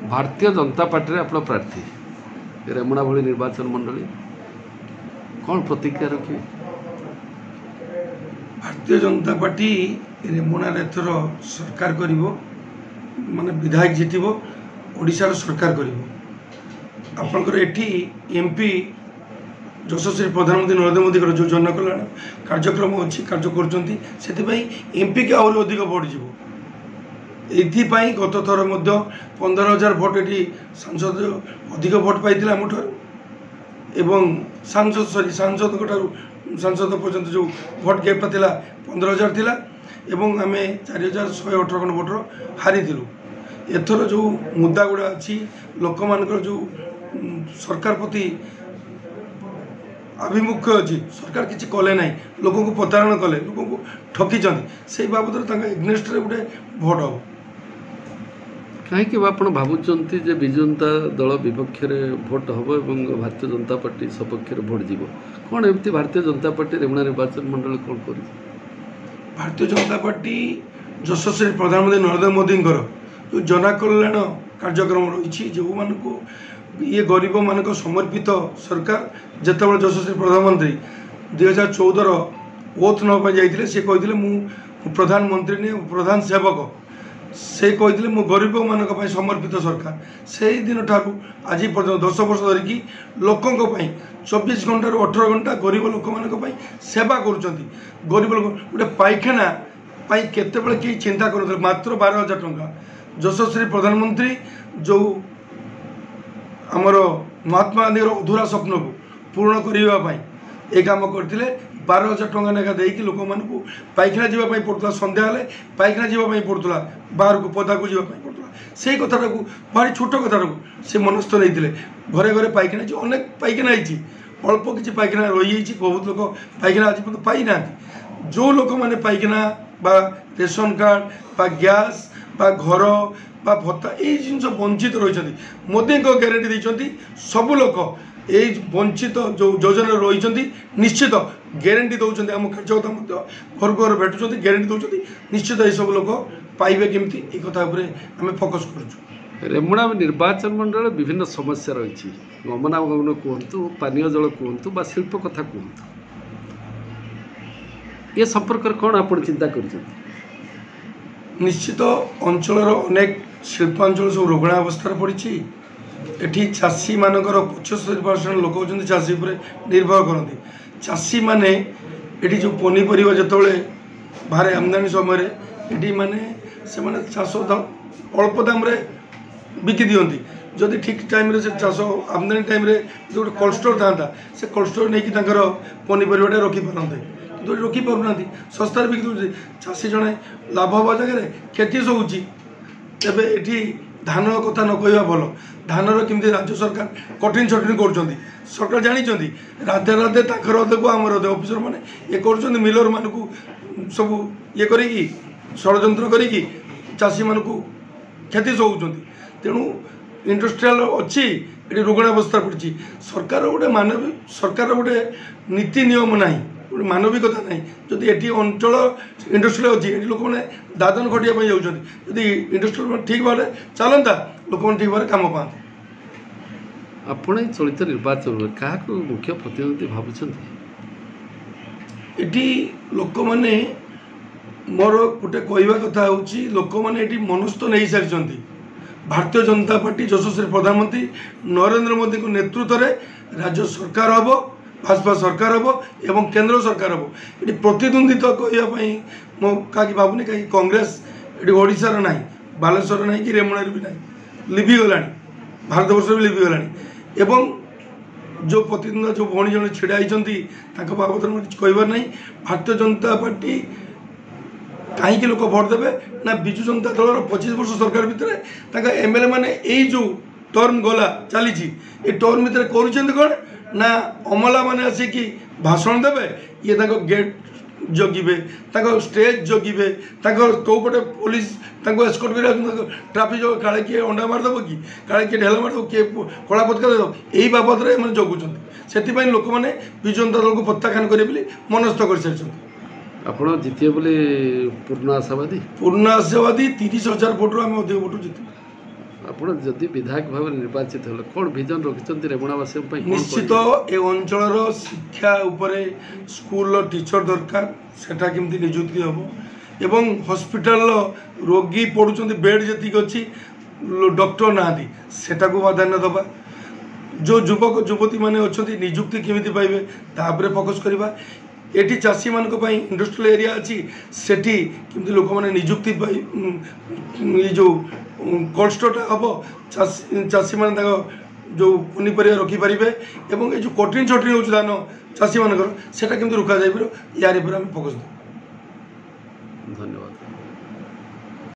Bharatiya Janata party आप प्रार्थी रेमुणा भली निर्वाचन मंडली कौन प्रतिक्रिया रखिए? भारतीय जनता पार्टी रेमुणा एथर सरकार करिवो माने विधायक जितिबो ओडिशार सरकार करिवो। आपनकर एठी एमपी यशस्वी प्रधानमंत्री नरेंद्र मोदी जो जनकल्याण कार्यक्रम अच्छी कार्य करछंती सेति एमपी के आहुरी अधिक भोट जीवो। एथिपाई गत थर 15,000 भोट ये सांसद अधिक भोट पाई एवं सांसद पर्यंत जो भोट गैपटा थिला 15,000 थिला एवं आम 4,118 खंड भोटर हारी थिलु। एथर जो मुद्दा गुड़ा अच्छी लोक मान जो सरकार प्रति आभिमुख्य अच्छी सरकार किसी कले ना लोक को प्रतारण कले लोक को ठकी से बाबद एग्नेस्ट गोटे भोट हम कहीं आप भावुंट जे विजु जनता दल विपक्ष भोट हम और भारतीय जनता पार्टी सपक्ष भोट जीव कौन एमती भारतीय जनता पार्टी रेमुणा निर्वाचन मंडल कौन कर? भारतीय जनता पार्टी यशस्वी प्रधानमंत्री नरेंद्र मोदी जो जनकल्याण कार्यक्रम रही जो मानक ये गरीब मानक समर्पित सरकार जिते यशस्वी प्रधानमंत्री 2014 ओथ नापी जाते सी कहते मु प्रधानमंत्री नहीं प्रधान सेवक से कहते मो गरीब मानक समर्पित सरकार से दिन ठारू आज पर्यटन 10 वर्ष धरिकी लोकों 24 घंटा 18 घंटा गरीब लोक मान सेवा करुँच। गरीब लोक गोटे पाइखाना केत कई चिंता कर मात्र 12,000 टंका यशस्वी प्रधानमंत्री जो आमर महात्मा गांधी अधूरा स्वप्न को पूर्ण करने ये कम करते 12,000 टंका लेखा देकी लोक मानू पाइखाना जावाई पड़ता संध्या पाइखाना जावाई पड़ता बाहर को पदा को जावाई पड़ता से कथा को भारी छोट कथा को से मनस्थ नहीं घरे घरे पाइखाना अनेक पाइखाना होती अल्प किसी पाइखाना रही बहुत लोग पाइखाना आज पर्यटन पाई ना जो लोक मैंने पाइखाना बा रेशन कार्ड बा गैस बा घर बा भत्ता ये जिन वंचित रही मोदी को ग्यारंटी देती सबू लोक ये वंचित जो योजना रही निश्चित ग्यारंटी दौरान आम कार्यकर्ता घर घर भेटुं ग्यारंटी दौरान निश्चित ये सब लोक पाइबे केमती ये कथा आम फोकस कर। रेमुणा निर्वाचन मंडल विभिन्न समस्या रही गमनागमन कहतु पानीय जल कहतु बा शिल्प कथा कहतु ये संपर्क कौन आप चिंता कर? निश्चित अंचल अनेक शिल्पांचल सब रुग्णा अवस्था पड़ी एठी चाषी मानकर 75% लोक होती चाषी पर निर्भर करती चाषी माने एठी जो पनीपरिया जिते बाहर आमदानी समय एठी माने से माने चाष अल्प दाम रे बिकी दियंती जदि ठीक टाइम रे से चाष आमदानी टाइम रे जो गोटे कोल्ड स्टोर था से कोल्ड स्टोर नहीं पनीपरिया रखी पारते कि रखी पारना सस्तार बिकी दूसरी चाषी जड़े लाभ हवा जगह क्षति सोची तेरे ये धान कथा न कहवा भल धानर केमती राज्य सरकार कठिन छठिन कर सरकार जानी राधे राधे ताकर अधे को आम अधे अफिसर मैंने ये कर मिलर मान को सब ये करी षड्यंत्र करी चाषी मान को क्षति सौचुं तेणु इंडस्ट्रियल अच्छी ये रुग्णावस्था पड़ी सरकार गोटे मानव सरकार गोटे नीति नियम ना गोटे मानविकता ना जदि ये अंचल इंडस्ट्रियल अच्छी ये लोक मैंने दादन खटिया जाती इंडस्ट्रियल ठीक भाव चलता लोक मैंने ठीक भाव कम पाते। आपण चलित निर्वाचन क्या मुख्य प्रतिनिधि भावुं ये लोक मैंने मोर गोटे कहवा कथा हूँ लोक मैंने मनस्थ नहीं सारी भारतीय जनता पार्टी यशस्वी प्रधानमंत्री नरेंद्र मोदी को नेतृत्व में राज्य सरकार हम भाजपा सरकार हम एवं केंद्र सरकार हम ये प्रतिद्वंदिता कहवाई मो क्या भावुनि कहीं कांग्रेस ये ओडार ना बालेश्वर ना कि रेमुणार भी ना लिभिगला भारत वर्ष भी लिभिगला एवं जो प्रतिद्वंद जो भौणी जन छिड़ा होती बाबद कहबार ना भारतीय जनता पार्टी कहीं लोक भोट देवे ना विजु जनता दल 25 वर्ष सरकार भितर एमएलए मैंने यही जो टर्म गला चली ये टर्म भितर कर ना अमला मैंने आसिकी भाषण देवे ये गेट जगिबे स्टेज जगिबे कौपटे पुलिस एस्कॉर्ट कर ट्राफिक काले किए अंडा मारदेव कि काले किए ढेला मारदेव किए कला पताका देव यही बाबद में जगुंट से लोक मैंने विजु जनता दल को प्रत्याख्यान करेंगे मनस्थ कर सारी ଆପଣ ଜିତିବେ ବୋଲି ପୂର୍ଣ୍ଣ ଆଶାବାଦୀ? ପୂର୍ଣ୍ଣ ଆଶାବାଦୀ 30,000 ଭୋଟରୁ ଆମେ ଅଧିକ ଭୋଟ ଜିତିବୁ। ଆପଣ ଯଦି ବିଧାୟକ ଭାବରେ ନିର୍ବାଚିତ ହେଲେ କ'ଣ ଭିଜନ ରଖିଛନ୍ତି ରେମୁଣାବାସୀଙ୍କ ପାଇଁ? ନିଶ୍ଚିତ ଏ ଅଞ୍ଚଳର ଶିକ୍ଷା ଉପରେ ସ୍କୁଲର ଟିଚର ଦରକାର, ସେଟା କେମିତି ନିଯୁକ୍ତି ହେବ ଏବଂ ହସ୍ପିଟାଲର ରୋଗୀ ପଡ଼ୁଛନ୍ତି, ବେଡ୍ ଯେତିକି ଅଛି ଡକ୍ଟର ନାହାନ୍ତି, ସେଟାକୁ ପ୍ରାଧାନ୍ୟ ଦେବା। ଯେଉଁ ଯୁବକ ଯୁବତୀ ମାନେ ଅଛନ୍ତି ନିଯୁକ୍ତି କେମିତି ପାଇବେ ତା ଉପରେ ଫୋକସ୍ କରିବା। ଏଠି ଚାଷୀମାନଙ୍କ ପାଇଁ ଇଣ୍ଡଷ୍ଟ୍ରିଆଲ ଏରିଆ ଅଛି, ସେଠି କେମିତି ଲୋକମାନେ ନିଯୁକ୍ତି ପାଇ ଏ ଯେଉଁ କୋଲ୍ଡ ଷ୍ଟୋରଟା ହେବ, ଚାଷୀମାନେ ତାଙ୍କ ଯେଉଁ ପନିପରିବା ରଖିପାରିବେ ଏବଂ ଏ ଯେଉଁ କଠିନ ଛଟିନ ହେଉଛି ଧାନ ଚାଷୀମାନଙ୍କର, ସେଟା କେମିତି ରୋକାଯାଇପାରିବ, ୟାର ଉପରେ ଆମେ ଫୋକସ୍ ଦେବୁ।